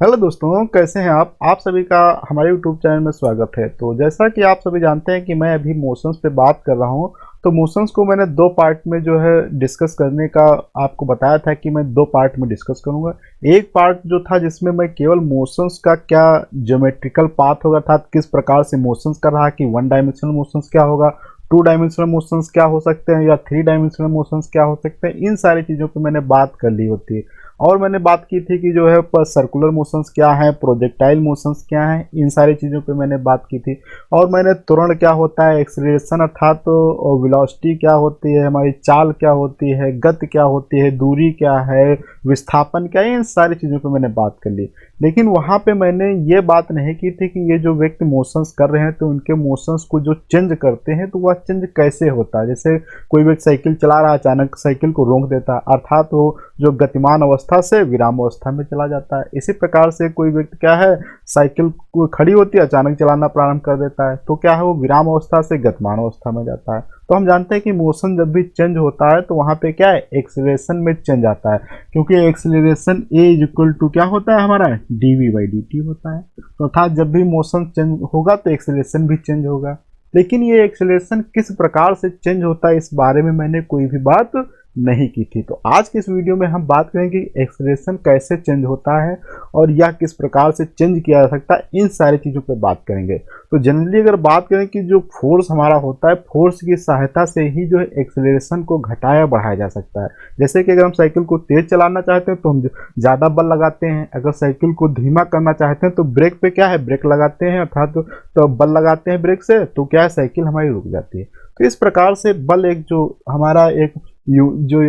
Hello दोस्तों, कैसे हैं आप सभी का हमारे यूट्यूब चैनल में स्वागत है। तो जैसा कि आप सभी जानते हैं कि मैं अभी मोशंस पे बात कर रहा हूं। तो मोशंस को मैंने दो पार्ट में जो है डिस्कस करने का आपको बताया था कि मैं दो पार्ट में डिस्कस करूंगा। एक पार्ट जो था जिसमें मैं केवल मोशंस का क्या ज्योमेट्रिकल पाथ होगा था, किस प्रकार से मोशंस कर रहा कि वन डायमेंशनल मोशंस क्या होगा, टू डायमेंशनल मोशंस क्या हो सकते हैं या थ्री डायमेंशनल मोशंस क्या हो सकते हैं, इन सारी चीज़ों पे मैंने बात कर ली होती है। और मैंने बात की थी कि जो है सर्कुलर मोशंस क्या है, प्रोजेक्टाइल मोशंस क्या है, इन सारी चीज़ों पे मैंने बात की थी। और मैंने त्वरण क्या होता है, एक्सीलरेशन अर्थात तो वेलोसिटी क्या होती है, हमारी चाल क्या होती है, गति क्या होती है, दूरी क्या है, विस्थापन क्या है, इन सारी चीज़ों पे मैंने बात कर ली। लेकिन वहाँ पे मैंने ये बात नहीं की थी कि ये जो व्यक्ति मोशंस कर रहे हैं तो उनके मोशंस को जो चेंज करते हैं तो वह चेंज कैसे होता है। जैसे कोई व्यक्ति साइकिल चला रहा है, अचानक साइकिल को रोक देता है, अर्थात वो जो गतिमान अवस्था से विराम अवस्था में चला जाता है। इसी प्रकार से कोई व्यक्ति क्या है, साइकिल को खड़ी होती है, अचानक चलाना प्रारंभ कर देता है, तो क्या है वो विराम अवस्था से गतिमान अवस्था में जाता है। तो हम जानते हैं कि मोशन जब भी चेंज होता है तो वहाँ पे क्या है, एक्सीलरेशन में चेंज आता है, क्योंकि acceleration a is equal to क्या होता है हमारा dv/dt होता है। तो अर्थात जब भी मोशन चेंज होगा तो एक्सीलरेशन भी चेंज होगा। लेकिन ये एक्सीलरेशन किस प्रकार से चेंज होता है इस बारे में मैंने कोई भी बात नहीं की थी। तो आज के इस वीडियो में हम बात करेंगे कि एक्सीलरेशन कैसे चेंज होता है और यह किस प्रकार से चेंज किया जा सकता है, इन सारी चीज़ों पे बात करेंगे। तो जनरली अगर बात करें कि जो फोर्स हमारा होता है, फोर्स की सहायता से ही जो है एक्सीलरेशन को घटाया बढ़ाया जा सकता है। जैसे कि अगर हम साइकिल को तेज चलाना चाहते हैं तो हम ज़्यादा बल लगाते हैं, अगर साइकिल को धीमा करना चाहते हैं तो ब्रेक पे क्या है, ब्रेक लगाते हैं, अर्थात तो बल लगाते हैं ब्रेक से, तो क्या है साइकिल हमारी रुक जाती है। तो इस प्रकार से बल एक जो हमारा एक जो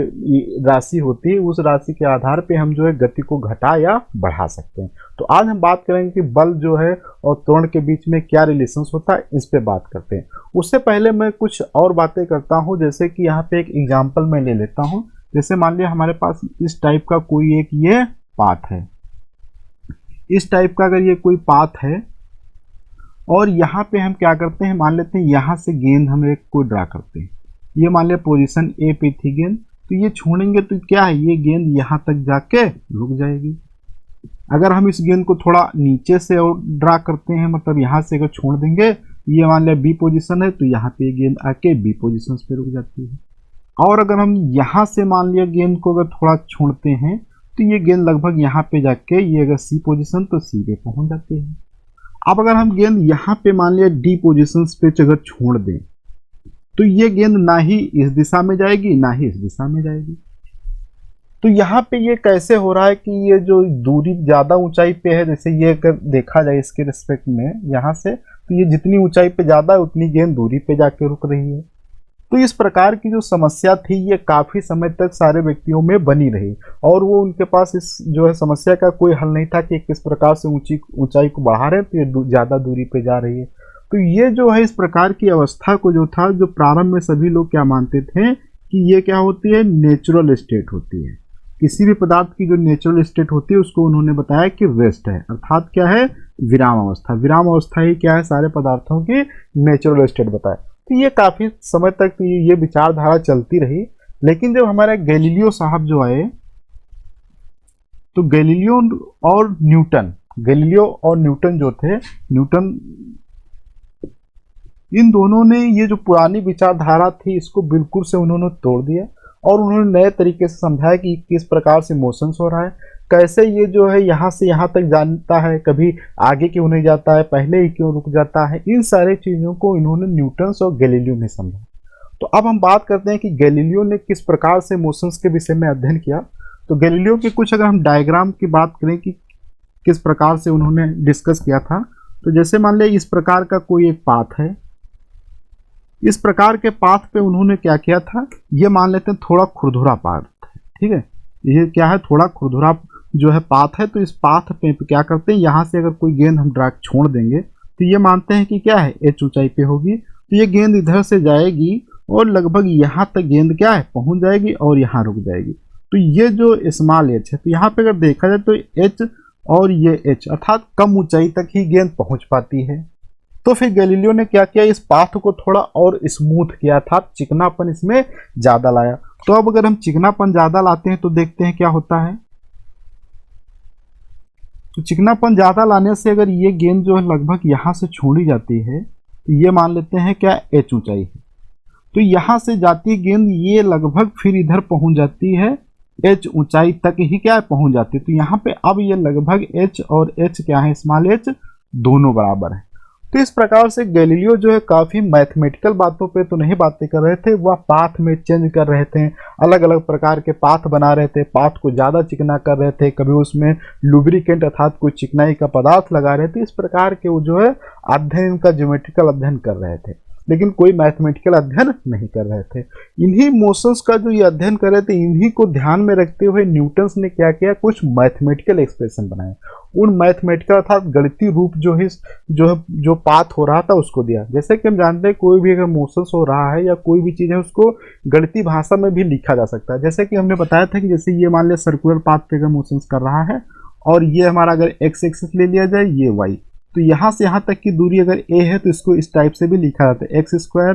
राशि होती है, उस राशि के आधार पे हम जो है गति को घटा या बढ़ा सकते हैं। तो आज हम बात करेंगे कि बल जो है और त्वरण के बीच में क्या रिलेशंस होता है, इस पे बात करते हैं। उससे पहले मैं कुछ और बातें करता हूं, जैसे कि यहाँ पे एक एग्जांपल मैं ले लेता हूं। जैसे मान लिया हमारे पास इस टाइप का कोई एक ये पाथ है, इस टाइप का अगर ये कोई पाथ है और यहाँ पे हम क्या करते हैं, मान लेते हैं यहाँ से गेंद हम एक को ड्रा करते हैं। ये मान लिया पोजीशन ए पे थी गेंद, तो ये छोड़ेंगे तो क्या है, ये गेंद यहाँ तक जाके रुक जाएगी। अगर हम इस गेंद को थोड़ा नीचे से और ड्रा करते हैं, मतलब यहाँ से अगर छोड़ देंगे, ये मान लिया बी पोजीशन है, तो यहाँ पे गेंद आके बी पोजीशन पे रुक जाती है। और अगर हम यहाँ से मान लिया गेंद को अगर थोड़ा छोड़ते हैं तो ये गेंद लगभग यहाँ पे जाके, ये अगर सी पोजीशन तो सी पे पहुंच जाती है। अब अगर हम गेंद यहाँ पे मान लिया डी पोजीशन पे अगर छोड़ दें तो ये गेंद ना ही इस दिशा में जाएगी ना ही इस दिशा में जाएगी। तो यहाँ पे ये कैसे हो रहा है कि ये जो दूरी ज्यादा ऊंचाई पे है, जैसे ये अगर देखा जाए इसके रिस्पेक्ट में यहाँ से, तो ये जितनी ऊंचाई पे ज्यादा है उतनी गेंद दूरी पे जाके रुक रही है। तो इस प्रकार की जो समस्या थी ये काफी समय तक सारे व्यक्तियों में बनी रही और वो उनके पास इस जो है समस्या का कोई हल नहीं था कि किस प्रकार से ऊंचाई को बढ़ा रहे हैं तो ये ज्यादा दूरी पे जा रही है। तो ये जो है इस प्रकार की अवस्था को जो था, जो प्रारंभ में सभी लोग क्या मानते थे कि ये क्या होती है, नेचुरल स्टेट होती है। किसी भी पदार्थ की जो नेचुरल स्टेट होती है उसको उन्होंने बताया कि रेस्ट है, अर्थात क्या है, विराम अवस्था। विराम अवस्था ही क्या है, सारे पदार्थों की नेचुरल स्टेट बताया। तो ये काफी समय तक ये विचारधारा चलती रही। लेकिन जब हमारे गैलीलियो साहब जो आए, तो गैलीलियो और न्यूटन जो थे, न्यूटन, इन दोनों ने ये जो पुरानी विचारधारा थी इसको बिल्कुल से उन्होंने तोड़ दिया और उन्होंने नए तरीके से समझाया कि किस प्रकार से मोशंस हो रहा है, कैसे ये जो है यहाँ से यहाँ तक जानता है, कभी आगे क्यों नहीं जाता है, पहले ही क्यों रुक जाता है। इन सारी चीज़ों को इन्होंने न्यूटन और गैलीलियो ने समझा। तो अब हम बात करते हैं कि गैलीलियो ने किस प्रकार से मोशंस के विषय में अध्ययन किया। तो गैलीलियो के कुछ अगर हम डायग्राम की बात करें कि किस प्रकार से उन्होंने डिस्कस किया था, तो जैसे मान लिया इस प्रकार का कोई एक पाथ है, इस प्रकार के पाथ पे उन्होंने क्या किया था, ये मान लेते हैं थोड़ा खुरदुरा पाथ है, ठीक है, ये क्या है, थोड़ा खुरदुरा जो है पाथ है। तो इस पाथ पे क्या करते हैं, यहाँ से अगर कोई गेंद हम ड्रा छोड़ देंगे तो ये मानते हैं कि क्या है, एच ऊंचाई पे होगी, तो ये गेंद इधर से जाएगी और लगभग यहाँ तक गेंद क्या है पहुंच जाएगी और यहाँ रुक जाएगी। तो ये जो स्मॉल एच है, तो यहाँ पे अगर देखा जाए तो एच और ये एच, अर्थात कम ऊंचाई तक ही गेंद पहुंच पाती है। तो फिर गैलीलियो ने क्या किया, इस पाथ को थोड़ा और स्मूथ किया था, चिकनापन इसमें ज्यादा लाया। तो अब अगर हम चिकनापन ज्यादा लाते हैं तो देखते हैं क्या होता है, तो चिकनापन ज़्यादा लाने से अगर ये गेंद जो है लगभग यहाँ से छोड़ी जाती है, तो ये मान लेते हैं क्या h ऊंचाई है, तो यहाँ से जाती है गेंद, ये लगभग फिर इधर पहुँच जाती है h ऊंचाई तक ही क्या है पहुँच जाती है। तो यहाँ पे अब ये लगभग h और h क्या है, स्मॉल h दोनों बराबर है। तो इस प्रकार से गैलीलियो जो है काफ़ी मैथमेटिकल बातों पे तो नहीं बातें कर रहे थे, वह पाथ में चेंज कर रहे थे, अलग अलग प्रकार के पाथ बना रहे थे, पाथ को ज़्यादा चिकना कर रहे थे, कभी उसमें लुब्रिकेंट अर्थात कोई चिकनाई का पदार्थ लगा रहे थे। इस प्रकार के वो जो है अध्ययन का ज्योमेट्रिकल अध्ययन कर रहे थे, लेकिन कोई मैथमेटिकल अध्ययन नहीं कर रहे थे। इन्हीं मोशंस का जो ये अध्ययन कर रहे थे, इन्हीं को ध्यान में रखते हुए न्यूटन्स ने क्या किया, कुछ मैथमेटिकल एक्सप्रेशन बनाए। उन मैथमेटिकल अर्थात गणितीय रूप जो पाथ हो रहा था उसको दिया। जैसे कि हम जानते हैं कोई भी अगर मोशंस हो रहा है या कोई भी चीज़ है उसको गणितीय भाषा में भी लिखा जा सकता है। जैसे कि हमने बताया था कि जैसे ये मान लिया सर्कुलर पाथ पे अगर मोशंस कर रहा है और ये हमारा अगर एक्स एक्सिस ले लिया जाए, ये वाई, तो यहाँ से यहाँ तक की दूरी अगर a है तो इसको इस टाइप से भी लिखा जाता है, x square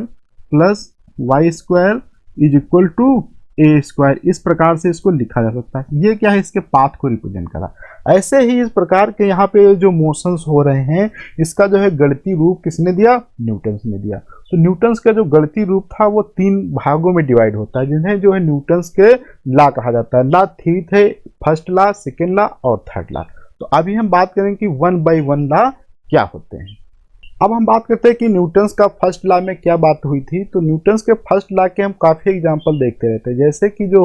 plus y square is equal to a square. इस प्रकार से इसको लिखा जा सकता है। ये क्या है, इसके पाथ को रिप्रेजेंट करा। ऐसे ही इस प्रकार के यहाँ पे जो मोशंस हो रहे हैं, इसका जो है गणितीय रूप किसने दिया, न्यूटन्स ने दिया। तो न्यूटन्स का जो गणितीय रूप था वो 3 भागों में डिवाइड होता है, जिन्हें जो है न्यूटन्स के लॉ कहा जाता है। लॉ 3 थे, फर्स्ट लॉ, सेकेंड लॉ और थर्ड लॉ। तो अभी हम बात करेंगे कि 1 बाई 1 लॉ क्या होते हैं। अब हम बात करते हैं कि न्यूटन्स का फर्स्ट लॉ में क्या बात हुई थी। तो न्यूटन्स के फर्स्ट लॉ के हम काफ़ी एग्जांपल देखते रहते हैं। जैसे कि जो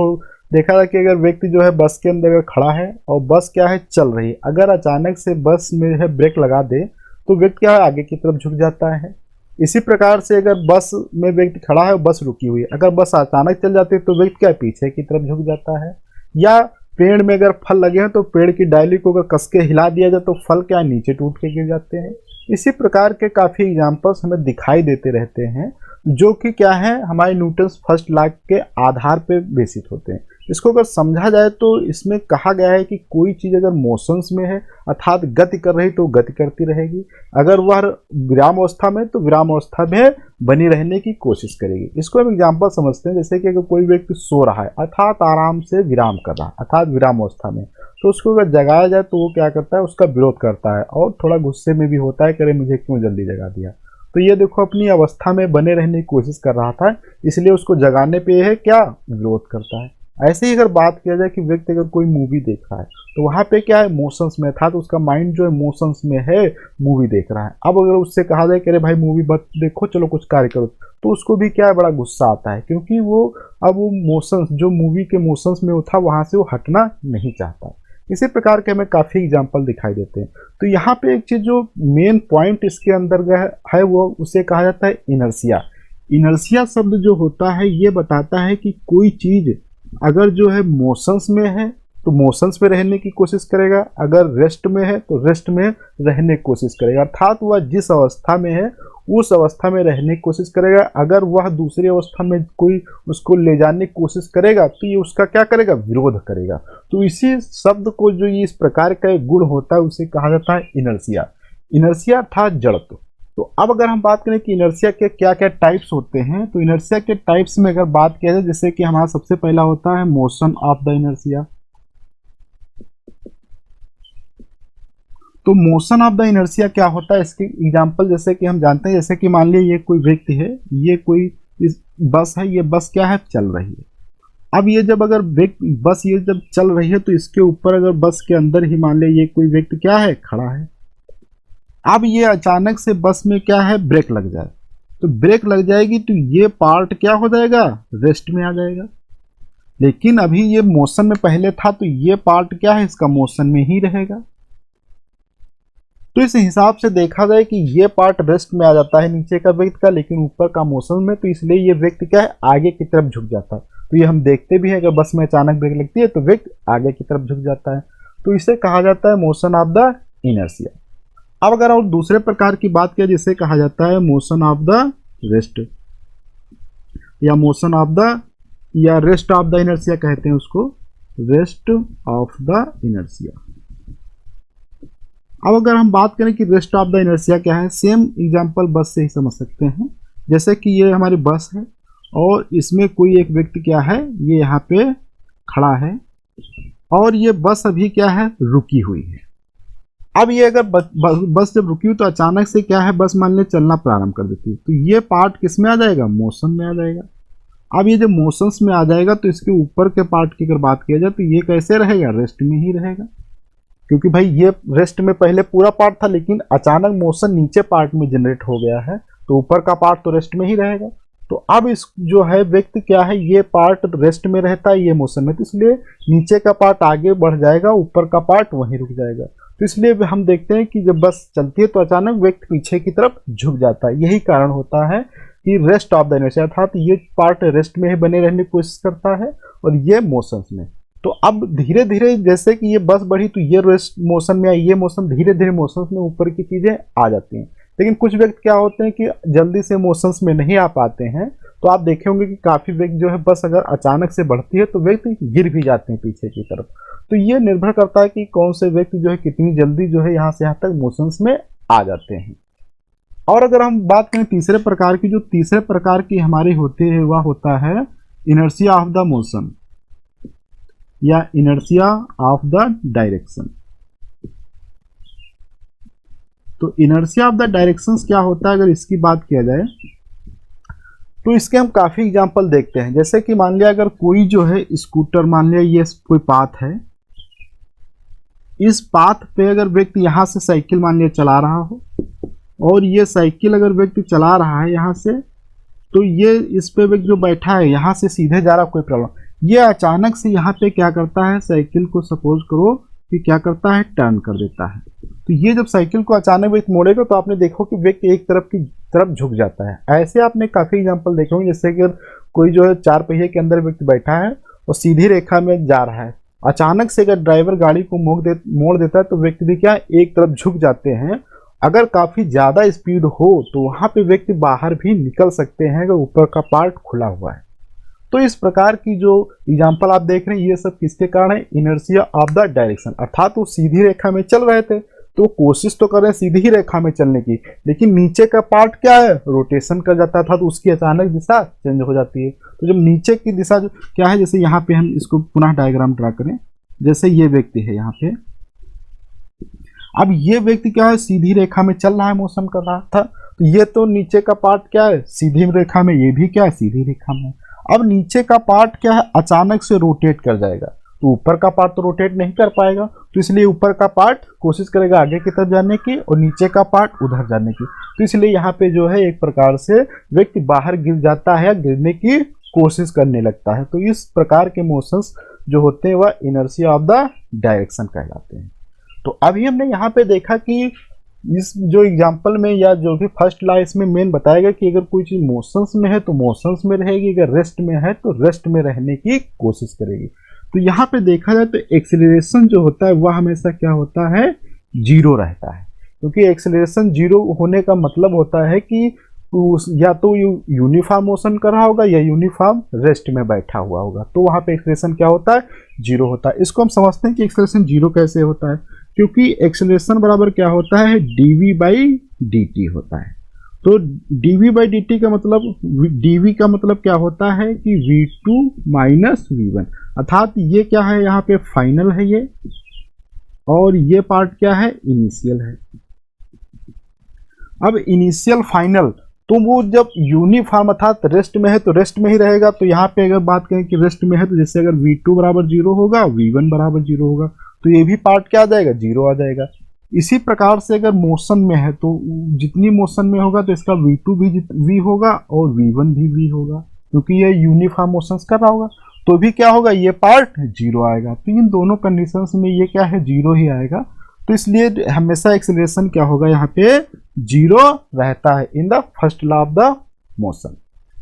देखा था कि अगर व्यक्ति जो है बस के अंदर खड़ा है और बस क्या है चल रही है, अगर अचानक से बस में है ब्रेक लगा दे तो व्यक्ति क्या है आगे की तरफ झुक जाता है। इसी प्रकार से अगर बस में व्यक्ति खड़ा है और बस रुकी हुई है, अगर बस अचानक चल जाती है तो व्यक्ति क्या पीछे की तरफ झुक जाता है। या पेड़ में अगर फल लगे हैं तो पेड़ की डाली को अगर कस के हिला दिया जाए तो फल क्या नीचे टूट के गिर जाते हैं। इसी प्रकार के काफ़ी एग्जाम्पल्स हमें दिखाई देते रहते हैं, जो कि क्या है हमारे न्यूटन्स फर्स्ट लॉ के आधार पर बेसिस होते हैं। इसको अगर समझा जाए तो इसमें कहा गया है कि कोई चीज़ अगर मोशंस में है अर्थात गति कर रही तो गति करती रहेगी, अगर वह विराम अवस्था में तो विराम अवस्था में बनी रहने की कोशिश करेगी। इसको हम एग्जाम्पल समझते हैं। जैसे कि अगर कोई व्यक्ति सो रहा है अर्थात आराम से विराम कर रहा है अर्थात विराम अवस्था में, तो उसको अगर जगाया जाए तो वो क्या करता है, उसका विरोध करता है और थोड़ा गुस्से में भी होता है, करे मुझे क्यों जल्दी जगा दिया। तो ये देखो अपनी अवस्था में बने रहने की कोशिश कर रहा था, इसलिए उसको जगाने पे है क्या विरोध करता है। ऐसे ही अगर बात किया जाए कि व्यक्ति अगर कोई मूवी देख रहा है तो वहाँ पे क्या है मोशंस में था, तो उसका माइंड जो है मोशंस में है, मूवी देख रहा है। अब अगर उससे कहा जाए कि अरे भाई मूवी मत देखो, चलो कुछ कार्य करो, तो उसको भी क्या है बड़ा गुस्सा आता है, क्योंकि वो अब वो मोशंस जो मूवी के मोशंस में था वहाँ से वो हटना नहीं चाहता। इसी प्रकार के हमें काफ़ी एग्जाम्पल दिखाई देते हैं। तो यहाँ पे एक चीज़ जो मेन पॉइंट इसके अंदर है वो उसे कहा जाता है इनर्शिया। इनर्शिया शब्द जो होता है ये बताता है कि कोई चीज़ अगर जो है मोशंस में है तो मोशंस में रहने की कोशिश करेगा, अगर रेस्ट में है तो रेस्ट में रहने की कोशिश करेगा, अर्थात वह जिस अवस्था में है उस अवस्था में रहने की कोशिश करेगा। अगर वह दूसरी अवस्था में कोई उसको ले जाने की कोशिश करेगा तो ये उसका क्या करेगा, विरोध करेगा। तो इसी शब्द को जो ये इस प्रकार का एक गुण होता है उसे कहा जाता है इनर्शिया। इनर्शिया अर्थात जड़त्व। तो अब अगर हम बात करें कि इनर्शिया के क्या क्या टाइप्स होते हैं, तो इनर्शिया के टाइप्स में अगर बात किया जाए, जैसे कि हमारा सबसे पहला होता है मोशन ऑफ द इनर्शिया। तो मोशन ऑफ द इनर्शिया क्या होता है, इसकी एग्जांपल जैसे कि हम जानते हैं, जैसे कि मान लिया ये कोई व्यक्ति है, ये कोई बस है, ये बस क्या है चल रही है। अब ये जब अगर बस ये जब चल रही है तो इसके ऊपर अगर बस के अंदर ही मान लिया ये कोई व्यक्ति क्या है खड़ा है। अब ये अचानक से बस में क्या है ब्रेक लग जाए, तो ब्रेक लग जाएगी तो ये पार्ट क्या हो जाएगा, रेस्ट में आ जाएगा। लेकिन अभी ये मोशन में पहले था तो ये पार्ट क्या है इसका मोशन में ही रहेगा। तो इस हिसाब से देखा जाए कि ये पार्ट रेस्ट में आ जाता है नीचे का व्यक्ति का, लेकिन ऊपर का मोशन में, तो इसलिए ये व्यक्ति क्या है आगे की तरफ झुक जाता है। तो ये हम देखते भी हैं अगर बस में अचानक ब्रेक लगती है तो व्यक्ति आगे की तरफ झुक जाता है। तो इसे कहा जाता है मोशन ऑफ द इनर्शिया। अब अगर और दूसरे प्रकार की बात किया जिसे कहा जाता है मोशन ऑफ द रेस्ट या मोशन ऑफ द या रेस्ट ऑफ द इनर्शिया कहते हैं उसको, रेस्ट ऑफ द इनर्शिया। अब अगर हम बात करें कि रेस्ट ऑफ द इनर्शिया क्या है, सेम एग्जांपल बस से ही समझ सकते हैं। जैसे कि ये हमारी बस है और इसमें कोई एक व्यक्ति क्या है ये यहाँ पे खड़ा है और ये बस अभी क्या है रुकी हुई है। अब ये अगर बस जब रुकी हो तो अचानक से क्या है, बस मान ले चलना प्रारंभ कर देती है, तो ये पार्ट किस में आ जाएगा, मोशन में आ जाएगा। अब ये जब मोशंस में आ जाएगा तो इसके ऊपर के पार्ट की अगर बात किया जाए तो ये कैसे रहेगा, रेस्ट में ही रहेगा, क्योंकि भाई ये रेस्ट में पहले पूरा पार्ट था, लेकिन अचानक मोशन नीचे पार्ट में जनरेट हो गया है, तो ऊपर का पार्ट तो रेस्ट में ही रहेगा। तो अब इस जो है व्यक्ति क्या है, ये पार्ट रेस्ट में रहता है, ये मोशन में, तो इसलिए नीचे का पार्ट आगे बढ़ जाएगा, ऊपर का पार्ट वहीं रुक जाएगा। तो इसलिए हम देखते हैं कि जब बस चलती है तो अचानक व्यक्ति पीछे की तरफ झुक जाता है। यही कारण होता है कि रेस्ट ऑफ द इनर्शिया, अर्थात ये पार्ट रेस्ट में ही बने रहने की कोशिश करता है और ये मोशंस में। तो अब धीरे धीरे जैसे कि ये बस बढ़ी तो ये रेस्ट मोशन में आई, ये मोशन धीरे धीरे मोशंस में ऊपर की चीजें आ जाती हैं। लेकिन कुछ व्यक्ति क्या होते हैं कि जल्दी से मोशंस में नहीं आ पाते हैं, तो आप देखे होंगे कि काफी व्यक्ति जो है बस अगर अचानक से बढ़ती है तो व्यक्ति गिर भी जाते हैं पीछे की तरफ। तो ये निर्भर करता है कि कौन से व्यक्ति जो है कितनी जल्दी जो है यहाँ से यहाँ तक मोशंस में आ जाते हैं। और अगर हम बात करें तीसरे प्रकार की, जो तीसरे प्रकार की हमारी होती है वह होता है इनर्शिया ऑफ द मोशन या इनर्शिया ऑफ द डायरेक्शन। तो इनर्शिया ऑफ द डायरेक्शंस क्या होता है, अगर इसकी बात किया जाए तो इसके हम काफी एग्जांपल देखते हैं। जैसे कि मान लिया अगर कोई जो है स्कूटर, मान लिया ये कोई पाथ है, इस पाथ पे अगर व्यक्ति यहाँ से साइकिल मान लिया चला रहा हो और ये साइकिल अगर व्यक्ति चला रहा है यहाँ से, तो ये इस पे व्यक्ति जो बैठा है यहाँ से सीधे जा रहा, कोई प्रॉब्लम, ये अचानक से यहाँ पे क्या करता है, साइकिल को सपोज करो कि क्या करता है, टर्न कर देता है। तो ये जब साइकिल को अचानक व्यक्ति मोड़ेगा तो आपने देखो कि व्यक्ति एक तरफ की तरफ झुक जाता है। ऐसे आपने काफी एग्जांपल देखे होंगे, जैसे कि अगर कोई जो है चार पहिए के अंदर व्यक्ति बैठा है और सीधी रेखा में जा रहा है, अचानक से अगर ड्राइवर गाड़ी को मोड़ देता है तो व्यक्ति भी क्या एक तरफ झुक जाते हैं। अगर काफी ज्यादा स्पीड हो तो वहां पे व्यक्ति बाहर भी निकल सकते हैं अगर ऊपर का पार्ट खुला हुआ है। तो इस प्रकार की जो एग्जांपल आप देख रहे हैं ये सब किसके कारण है, इनर्शिया ऑफ द डायरेक्शन। अर्थात वो सीधी रेखा में चल रहे थे तो कोशिश तो कर रहे हैं सीधी ही रेखा में चलने की, लेकिन नीचे का पार्ट क्या है, रोटेशन कर जाता था, तो उसकी अचानक दिशा चेंज हो जाती है। तो जब नीचे की दिशा जो क्या है, जैसे यहाँ पे हम इसको पुनः डायग्राम ड्रा करें, जैसे ये व्यक्ति है यहाँ पे, अब ये व्यक्ति क्या है, सीधी रेखा में चल रहा है, मोशन कर रहा था, तो ये तो नीचे का पार्ट क्या है, सीधी रेखा में, ये भी क्या है, सीधी रेखा में। अब नीचे का पार्ट क्या है, अचानक से रोटेट कर जाएगा, तो ऊपर का पार्ट तो रोटेट नहीं कर पाएगा, तो इसलिए ऊपर का पार्ट कोशिश करेगा आगे की तरफ जाने की और नीचे का पार्ट उधर जाने की। तो इसलिए यहाँ पे जो है एक प्रकार से व्यक्ति बाहर गिर जाता है, गिरने की कोशिश करने लगता है। तो इस प्रकार के मोशंस जो होते हैं वह इनर्शिया ऑफ द डायरेक्शन कहलाते हैं। तो अभी हमने यहाँ पे देखा कि इस जो एग्जाम्पल में या जो भी फर्स्ट लॉ इसमें मेन बताएगा कि अगर कोई चीज मोशंस में है तो मोशंस में रहेगी, अगर रेस्ट में है तो रेस्ट में रहने की कोशिश करेगी। तो यहाँ पे देखा जाए तो एक्सेलरेशन जो होता है वह हमेशा क्या होता है, जीरो रहता है, क्योंकि एक्सेलरेशन जीरो होने का मतलब होता है कि या तो यूनिफॉर्म मोशन कर रहा होगा या यूनिफॉर्म रेस्ट में बैठा हुआ होगा, तो वहाँ पे एक्सेलरेशन क्या होता है, जीरो होता है। इसको हम समझते हैं कि एक्सेलरेशन जीरो कैसे होता है, क्योंकि एक्सेलरेशन बराबर क्या होता है, dv बाई dt होता है। तो dv बाई dt का मतलब, dv का मतलब क्या होता है कि v2 माइनस v1, अर्थात ये क्या है, यहाँ पे फाइनल है ये, और ये पार्ट क्या है, इनिशियल है। अब इनिशियल फाइनल, तो वो जब यूनिफॉर्म अर्थात रेस्ट में है तो रेस्ट में ही रहेगा। तो यहाँ पे अगर बात करें कि रेस्ट में है तो जैसे अगर v2 बराबर जीरो होगा, v1 बराबर जीरो होगा, तो ये भी पार्ट क्या आ जाएगा, जीरो आ जाएगा। इसी प्रकार से अगर मोशन में है तो जितनी मोशन में होगा तो इसका v2 भी v होगा और v1 भी v होगा, क्योंकि ये यूनिफॉर्म मोशंस कर रहा होगा, तो भी क्या होगा, ये पार्ट जीरो आएगा। तो इन दोनों कंडीशंस में ये क्या है, जीरो ही आएगा। तो इसलिए हमेशा एक्सेलरेशन क्या होगा, यहाँ पे जीरो रहता है in the first law of the motion.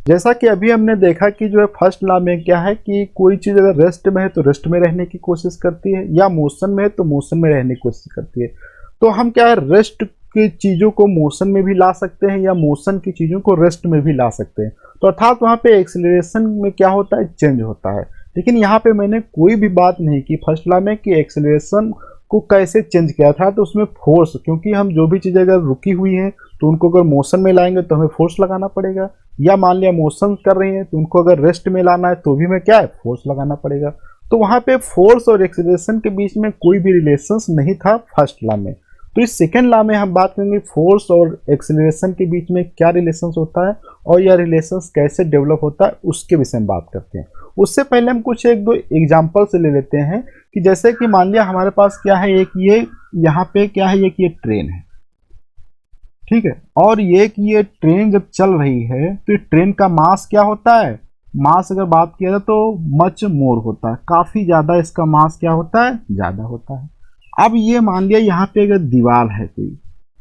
जैसा कि अभी हमने देखा कि जो है फर्स्ट लॉ में क्या है कि कोई चीज अगर रेस्ट में है तो रेस्ट में रहने की कोशिश करती है, या मोशन में है तो मोशन में रहने की कोशिश करती है। तो हम क्या है, रेस्ट की चीजों को मोशन में भी ला सकते हैं या मोशन की चीजों को रेस्ट में भी ला सकते हैं। तो अर्थात वहाँ पे एक्सेलरेशन में क्या होता है, चेंज होता है। लेकिन यहाँ पे मैंने कोई भी बात नहीं की फर्स्ट लॉ में कि एक्सेलरेशन को कैसे चेंज किया था, तो उसमें फोर्स, क्योंकि हम जो भी चीज़ें अगर रुकी हुई हैं तो उनको अगर मोशन में लाएंगे तो हमें फोर्स लगाना पड़ेगा, या मान लिया मोशन कर रही हैं तो उनको अगर रेस्ट में लाना है तो भी हमें क्या है, फोर्स लगाना पड़ेगा। तो वहाँ पे फोर्स और एक्सेलरेशन के बीच में कोई भी रिलेशंस नहीं था फर्स्ट लॉ में। तो इस सेकेंड लॉ में हम बात करेंगे फोर्स और एक्सेलरेशन के बीच में क्या रिलेशंस होता है और यह रिलेशंस कैसे डेवलप होता है उसके विषय में बात करते हैं। उससे पहले हम कुछ एक दो एग्जांपल से ले लेते हैं कि जैसे कि मान लिया हमारे पास क्या है, एक ये यहाँ पे क्या है, एक ये ट्रेन है, ठीक है, और ये ट्रेन जब चल रही है तो ट्रेन का मास क्या होता है, मास अगर बात किया जाए तो मच मोर होता है, काफी ज्यादा इसका मास क्या होता है, ज्यादा होता है। अब ये मान लिया यहाँ पे अगर दीवार है कोई,